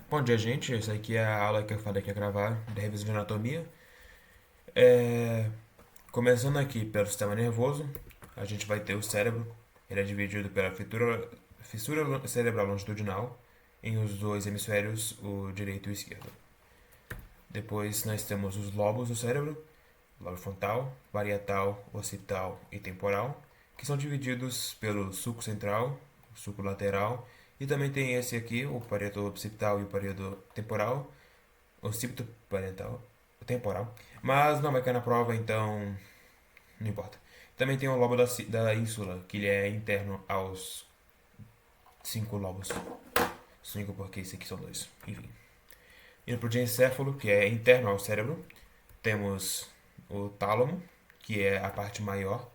Bom dia, gente. Essa aqui é a aula que eu falei que ia gravar da revisão de anatomia. Começando aqui pelo sistema nervoso, a gente vai ter o cérebro. Ele é dividido pela fissura cerebral longitudinal em os dois hemisférios, o direito e o esquerdo. Depois nós temos os lobos do cérebro, lobo frontal, parietal, occipital e temporal, que são divididos pelo sulco central, o sulco lateral, e também tem esse aqui, o parieto occipital e o parieto temporal, occipito parietal, temporal, mas não vai cair na prova, então não importa. Também tem o lobo da ínsula, que ele é interno aos cinco lobos. Cinco porque esse aqui são dois. Enfim. Indo pro diencéfalo, que é interno ao cérebro, temos o tálamo, que é a parte maior.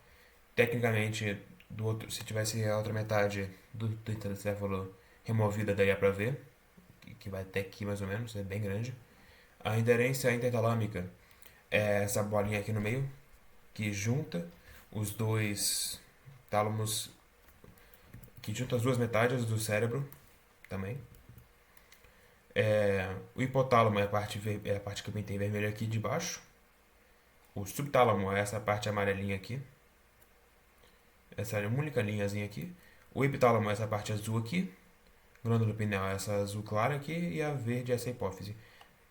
Tecnicamente, do outro, se tivesse a outra metade do diencéfalo removida, daria pra ver, que vai até aqui mais ou menos, é bem grande. A inderência intertalâmica é essa bolinha aqui no meio, que junta os dois tálamos, que junta as duas metades do cérebro também. O hipotálamo é a parte que eu pintei vermelho aqui de baixo. O subtálamo é essa parte amarelinha aqui. Essa é a única linhazinha aqui. O epitálamo é essa parte azul aqui. Glândula pineal é essa azul clara aqui. E a verde é essa hipófise.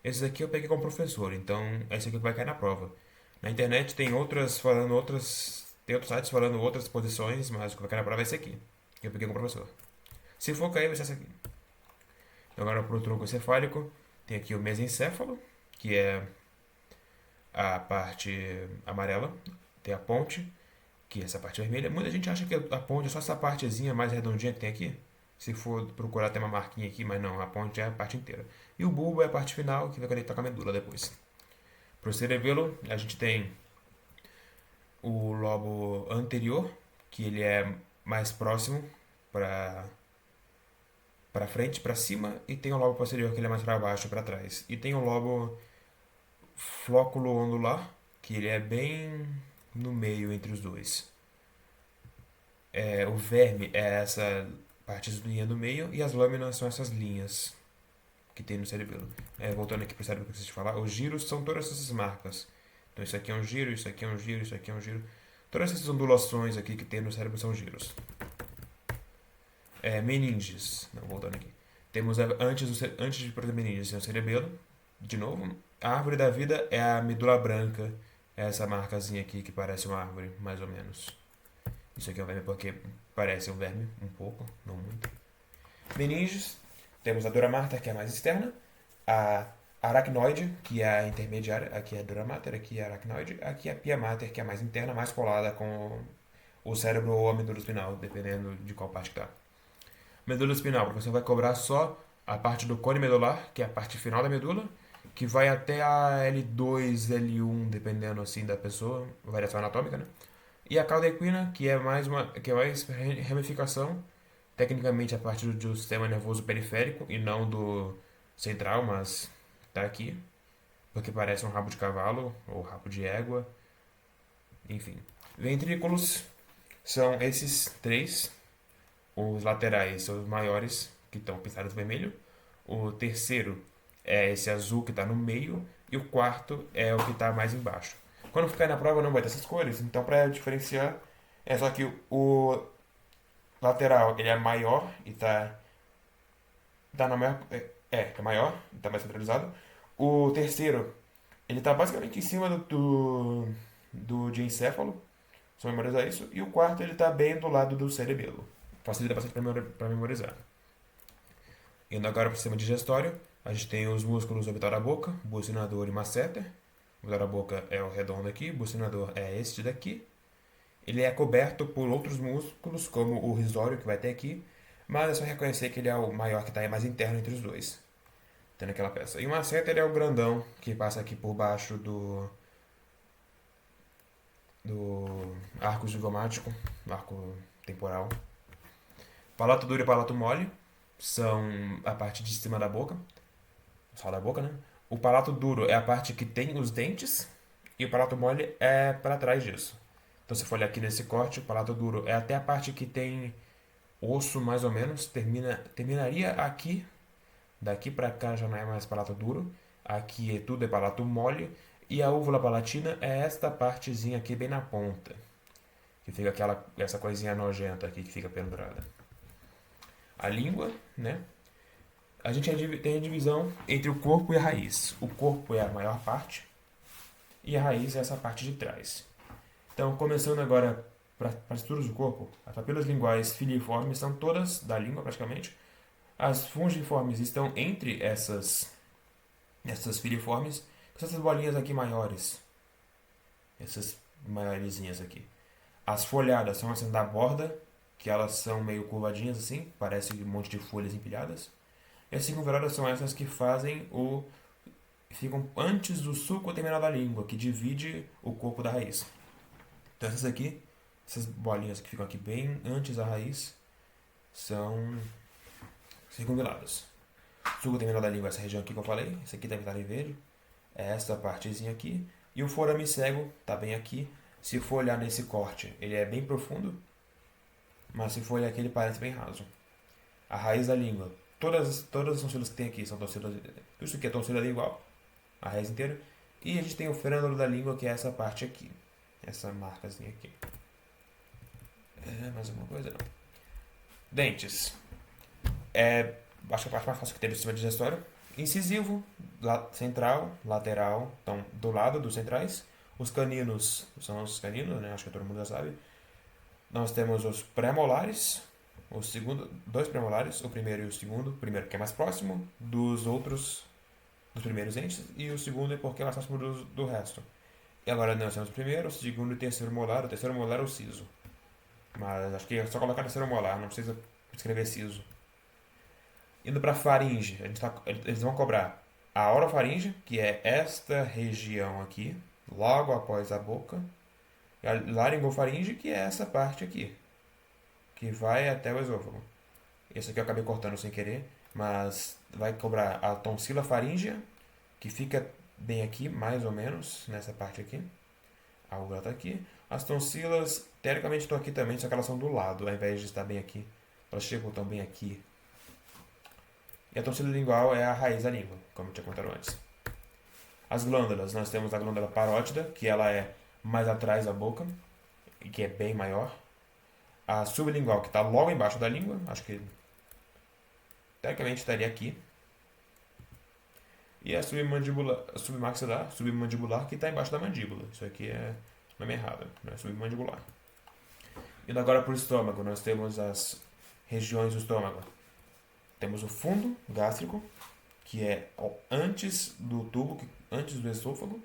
Esses aqui eu peguei como professor, então esse aqui vai cair na prova. Na internet tem outras falando outras. Tem outros sites falando outras posições, mas o que vai cair na prova é esse aqui. Que eu peguei como professor. Se for cair, vai ser essa aqui. Agora pro tronco encefálico, tem aqui o mesencéfalo, que é a parte amarela. Tem a ponte, que é essa parte vermelha. Muita gente acha que a ponte é só essa partezinha mais redondinha que tem aqui. Se for procurar, tem uma marquinha aqui, mas não, a ponte é a parte inteira. E o bulbo é a parte final, que vai conectar com a medula depois. Pro cerebelo, a gente tem o lobo anterior, que ele é mais próximo para frente, para cima, e tem o lobo posterior, que ele é mais para baixo, para trás. E tem o lobo flóculo ondular, que ele é bem no meio entre os dois. O verme é essa partezinha do meio e as lâminas são essas linhas que tem no cerebelo. Voltando aqui para o cérebro que eu preciso te falar, os giros são todas essas marcas. Então isso aqui é um giro, isso aqui é um giro, isso aqui é um giro. Todas essas ondulações aqui que tem no cérebro são giros. Meninges. Não, voltando aqui. Temos antes de meninges tem o cerebelo. De novo. A árvore da vida é a medula branca. É essa marcazinha aqui que parece uma árvore, mais ou menos. Isso aqui é um verme porque parece um verme, um pouco, não muito. Meninges. Temos a dura mater, que é a mais externa. A aracnoide, que é a intermediária. Aqui é a dura mater, aqui é a aracnoide. Aqui é a pia mater, que é a mais interna, mais colada com o cérebro ou a medula espinal, dependendo de qual parte que tá. Medula espinal, o professor vai cobrar só a parte do cone medular, que é a parte final da medula, que vai até a L2, L1, dependendo assim da pessoa, variação anatômica, né? E a cauda equina, que é mais ramificação, tecnicamente a parte do sistema nervoso periférico e não do central, mas tá aqui, porque parece um rabo de cavalo ou rabo de égua, enfim. Ventrículos são esses três. Os laterais são os maiores, que estão pintados vermelho. O terceiro é esse azul que está no meio. E o quarto é o que está mais embaixo. Quando ficar na prova não vai ter essas cores, então para diferenciar é só que o lateral ele é maior e tá na maior, é maior, está mais centralizado. O terceiro ele está basicamente em cima do diencéfalo, só memorizar isso. E o quarto ele está bem do lado do cerebelo. Facilita bastante para memorizar. Indo agora para o sistema digestório, a gente tem os músculos orbital da boca, bucinador e masseter. O orbital da boca é o redondo aqui, o bucinador é este daqui. Ele é coberto por outros músculos, como o risório, que vai até aqui, mas é só reconhecer que ele é o maior que está mais interno entre os dois, tendo aquela peça. E o masseter é o grandão, que passa aqui por baixo do arco zigomático, arco temporal. Palato duro e palato mole são a parte de cima da boca, só da boca, né? O palato duro é a parte que tem os dentes e o palato mole é para trás disso. Então, se for olhar aqui nesse corte, o palato duro é até a parte que tem osso, mais ou menos, terminaria aqui, Daqui para cá já não é mais palato duro. Aqui tudo é palato mole. E a úvula palatina é esta partezinha aqui bem na ponta. Que fica essa coisinha nojenta aqui que fica pendurada. A língua, né? A gente tem a divisão entre o corpo e a raiz. O corpo é a maior parte e a raiz é essa parte de trás. Então, começando agora para as estruturas do corpo, as papilas linguais filiformes são todas da língua praticamente. As fungiformes estão entre essas filiformes, com essas bolinhas aqui maiores. Essas maiorzinhas aqui. As folhadas são essas da borda, que elas são meio curvadinhas assim, parece um monte de folhas empilhadas. E as circunvaladas são essas que ficam antes do sulco terminal da língua, que divide o corpo da raiz. Então essas aqui, essas bolinhas que ficam aqui bem antes da raiz, são circunvaladas. Sulco terminal da língua é essa região aqui que eu falei, essa aqui deve estar em verde, é essa partezinha aqui. E o forame cego está bem aqui. Se for olhar nesse corte, ele é bem profundo, mas se for olhar aqui, ele parece bem raso. A raiz da língua, todas as tonsilas que tem aqui são tonsilas. Isso aqui é tonsila lingual, a raiz inteira. E a gente tem o frênulo da língua, que é essa parte aqui, essa marcazinha aqui. Mais alguma coisa? Não. Dentes. Acho que a parte mais fácil que tem do sistema digestório. Incisivo, central, lateral, então do lado dos centrais. Os caninos são os caninos, né? Acho que todo mundo já sabe. Nós temos os pré-molares, dois pré-molares, o primeiro e o segundo. O primeiro que é mais próximo dos primeiros dentes, e o segundo é porque é mais próximo do resto. E agora nós temos o primeiro, o segundo e o terceiro molar. O terceiro molar é o siso. Mas acho que é só colocar terceiro molar, não precisa escrever siso. Indo para faringe, eles vão cobrar a orofaringe, que é esta região aqui, logo após a boca. E a laringofaringe, que é essa parte aqui, que vai até o esôfago. Esse aqui eu acabei cortando sem querer, mas vai cobrar a tonsila faríngea, que fica bem aqui, mais ou menos, nessa parte aqui. A úvula está aqui. As tonsilas, teoricamente, estão aqui também, só que elas são do lado, ao invés de estar bem aqui. Elas chegam tão bem aqui. E a tonsila lingual é a raiz da língua, como eu tinha contado antes. As glândulas, nós temos a glândula parótida, que ela é mais atrás da boca, e que é bem maior. A sublingual, que está logo embaixo da língua, acho que teoricamente estaria aqui. E a submandibular, que está embaixo da mandíbula. Isso aqui é nome errado, não é submandibular. Indo agora para o estômago, nós temos as regiões do estômago. Temos o fundo gástrico, que é antes do tubo, antes do esôfago.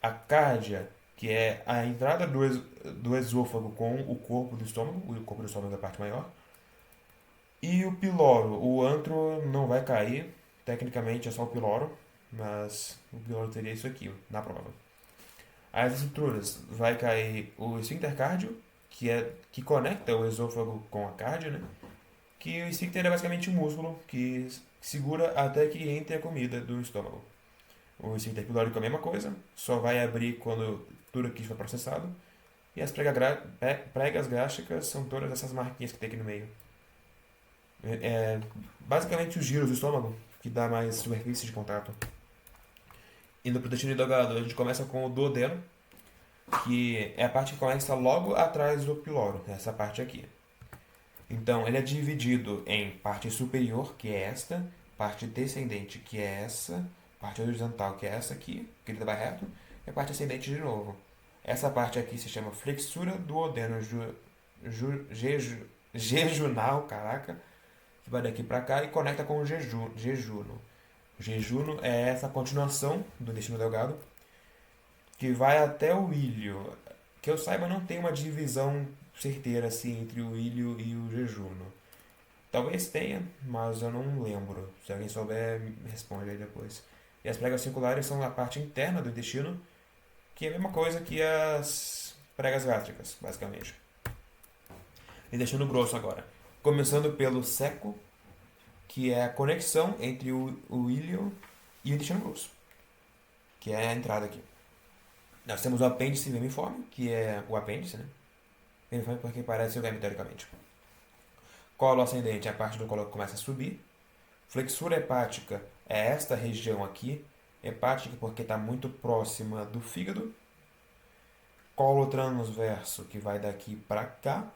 A cárdia, que é a entrada do esôfago com o corpo do estômago. O corpo do estômago é a parte maior. E o piloro. O antro não vai cair. Tecnicamente é só o piloro, mas o piloro teria isso aqui na prova. As estruturas, vai cair o esfíncter cardio, que conecta o esôfago com a cárdia, né? Que o esfíncter é basicamente um músculo que segura até que entre a comida do estômago. O esfíncter pilórico é a mesma coisa, só vai abrir quando tudo aqui for processado. E as pregas gástricas são todas essas marquinhas que tem aqui no meio. Basicamente os giros do estômago, que dá mais superfície de contato. Indo para o intestino delgado, a gente começa com o duodeno, que é a parte que começa logo atrás do piloro, essa parte aqui. Então, ele é dividido em parte superior, que é esta, parte descendente, que é essa, parte horizontal, que é essa aqui, que ele vai reto, e a parte ascendente de novo. Essa parte aqui se chama flexura duodeno jejunal, caraca, que vai daqui para cá e conecta com o jejuno. O jejuno é essa continuação do intestino delgado, que vai até o ilho. Que eu saiba, não tem uma divisão certeira assim entre o ilho e o jejuno. Talvez tenha, mas eu não lembro. Se alguém souber, me responde aí depois. E as pregas circulares são a parte interna do intestino, que é a mesma coisa que as pregas gástricas, basicamente. Intestino grosso agora. Começando pelo seco, que é a conexão entre o ilho e o intestino grosso, que é a entrada aqui. Nós temos o apêndice vermiforme, que é o apêndice, né? Vermiforme porque parece o verme, teoricamente. Colo ascendente é a parte do colo que começa a subir. Flexura hepática é esta região aqui. Hepática porque está muito próxima do fígado. Colo transverso, que vai daqui para cá.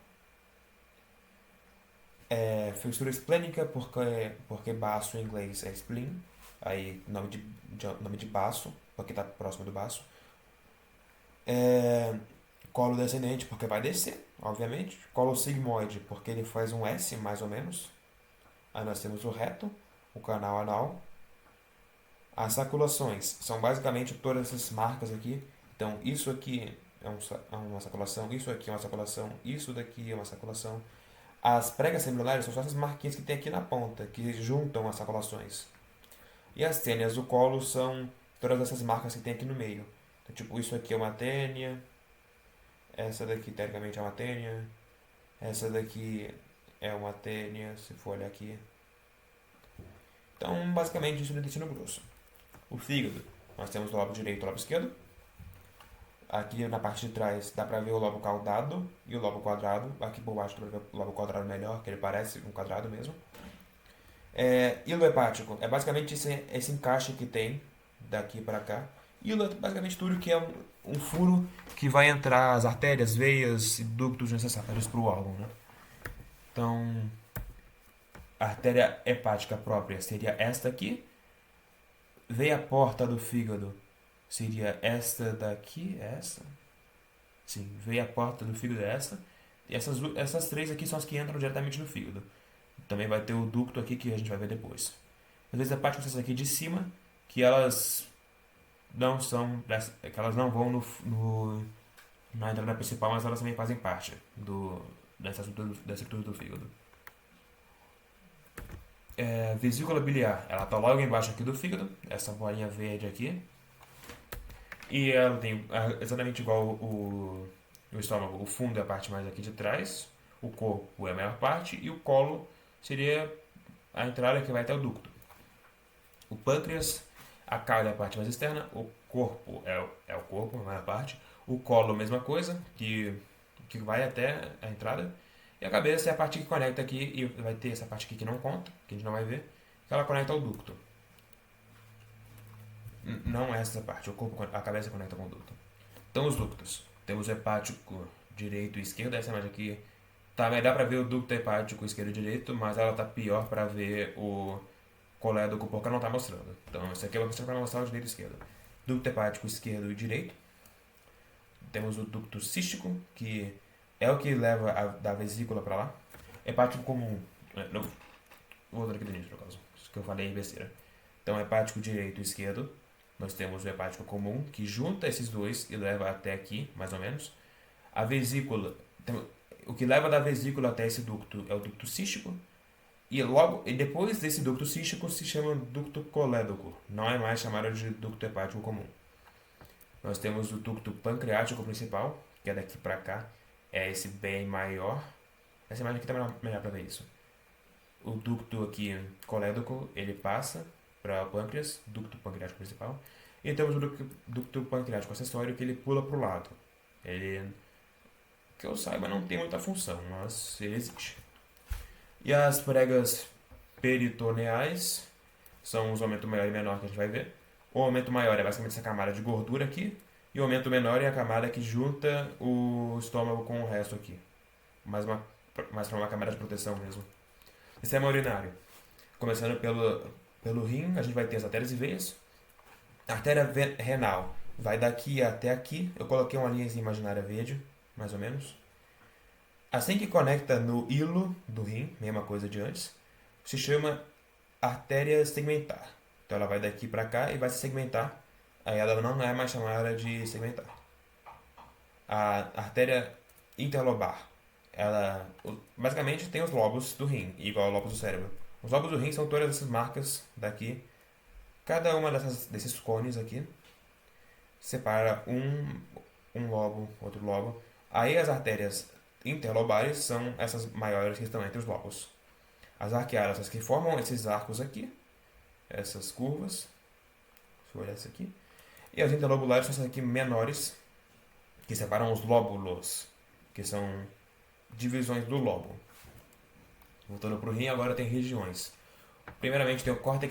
Flexura esplênica porque baço em inglês é spleen. Aí nome de baço, porque está próximo do baço. Colo descendente porque vai descer, obviamente. Colo sigmoide porque ele faz um S mais ou menos. Aí nós temos o reto, o canal anal. As saculações são basicamente todas essas marcas aqui. Então isso aqui é uma saculação, isso aqui é uma saculação, isso daqui é uma saculação. As pregas semilunares são só essas marquinhas que tem aqui na ponta, que juntam as saculações. E as tênias do colo são todas essas marcas que tem aqui no meio. Então, tipo, isso aqui é uma tênia, essa daqui teoricamente é uma tênia, essa daqui é uma tênia, se for olhar aqui. Então, basicamente, isso é o intestino grosso. O fígado, nós temos o lobo direito e o lobo esquerdo. Aqui na parte de trás dá pra ver o lobo caudado e o lobo quadrado. Aqui por baixo dá pra ver o lobo quadrado melhor, que ele parece um quadrado mesmo. Hilo hepático é basicamente esse encaixe que tem daqui para cá. Hilo é basicamente tudo que é um furo que vai entrar as artérias, veias e ductos necessários para o órgão, né? Então, a artéria hepática própria seria esta aqui. Veia porta do fígado seria esta daqui, essa. Sim, veia porta do fígado é essa. E essas três aqui são as que entram diretamente no fígado. Também vai ter o ducto aqui que a gente vai ver depois. Às vezes a parte com essas aqui de cima, que elas não são, que elas não vão na entrada principal, mas elas também fazem parte dessa estrutura do fígado. Vesícula biliar, ela está logo embaixo aqui do fígado, essa bolinha verde aqui. E ela tem exatamente igual o estômago, o fundo é a parte mais aqui de trás, o corpo é a maior parte e o colo seria a entrada que vai até o ducto. O pâncreas, a cauda é a parte mais externa, o corpo é o corpo, a maior parte, o colo, a mesma coisa, que vai até a entrada, e a cabeça é a parte que conecta aqui, e vai ter essa parte aqui que não conta, que a gente não vai ver, que ela conecta ao ducto. Não é essa parte, a cabeça conecta com o ducto. Então os ductos, temos o hepático direito e esquerdo, essa imagem aqui tá melhor para ver o ducto hepático esquerdo e direito, mas ela tá pior para ver o colédoco porque ela não tá mostrando. Então isso aqui eu vou mostrar para mostrar o direito e esquerdo. Ducto hepático esquerdo e direito. Temos o ducto cístico, que é o que leva da vesícula para lá. Hepático comum. Não, vou voltar aqui do início, no caso. Isso que eu falei em besteira. Então, hepático direito e esquerdo. Nós temos o hepático comum, que junta esses dois e leva até aqui, mais ou menos. A vesícula, então, o que leva da vesícula até esse ducto é o ducto cístico. E depois desse ducto cístico se chama ducto colédoco. Não é mais chamado de ducto hepático comum. Nós temos o ducto pancreático principal, que é daqui para cá. É esse bem maior. Essa imagem aqui está melhor para ver isso. O ducto aqui colédoco, ele passa para o pâncreas, ducto pancreático principal. E temos o ducto pancreático acessório, que ele pula para o lado. Ele, que eu saiba, não tem muita função, mas ele existe. E as pregas peritoneais são os aumentos maior e menor que a gente vai ver. O aumento maior é basicamente essa camada de gordura aqui. E o aumento menor é a camada que junta o estômago com o resto aqui. Mais para uma camada de proteção mesmo. Sistema urinário. Começando pelo rim, a gente vai ter as artérias e veias. A artéria renal vai daqui até aqui. Eu coloquei uma linha imaginária verde, mais ou menos. Assim que conecta no hilo do rim, mesma coisa de antes, se chama artéria segmentar. Então ela vai daqui para cá e vai se segmentar. Aí ela não é mais chamada de segmentar. A artéria interlobar, ela basicamente tem os lobos do rim, igual aos lobos do cérebro. Os lobos do rim são todas essas marcas daqui. Cada uma desses cones aqui separa um lobo, outro lobo. Aí as artérias interlobares são essas maiores que estão entre os lobos. As arqueadas, as que formam esses arcos aqui, essas curvas. Deixa eu olhar essa aqui. E as interlobulares são essas aqui menores, que separam os lóbulos, que são divisões do lobo. Voltando para o rim, agora tem regiões. Primeiramente tem o córtex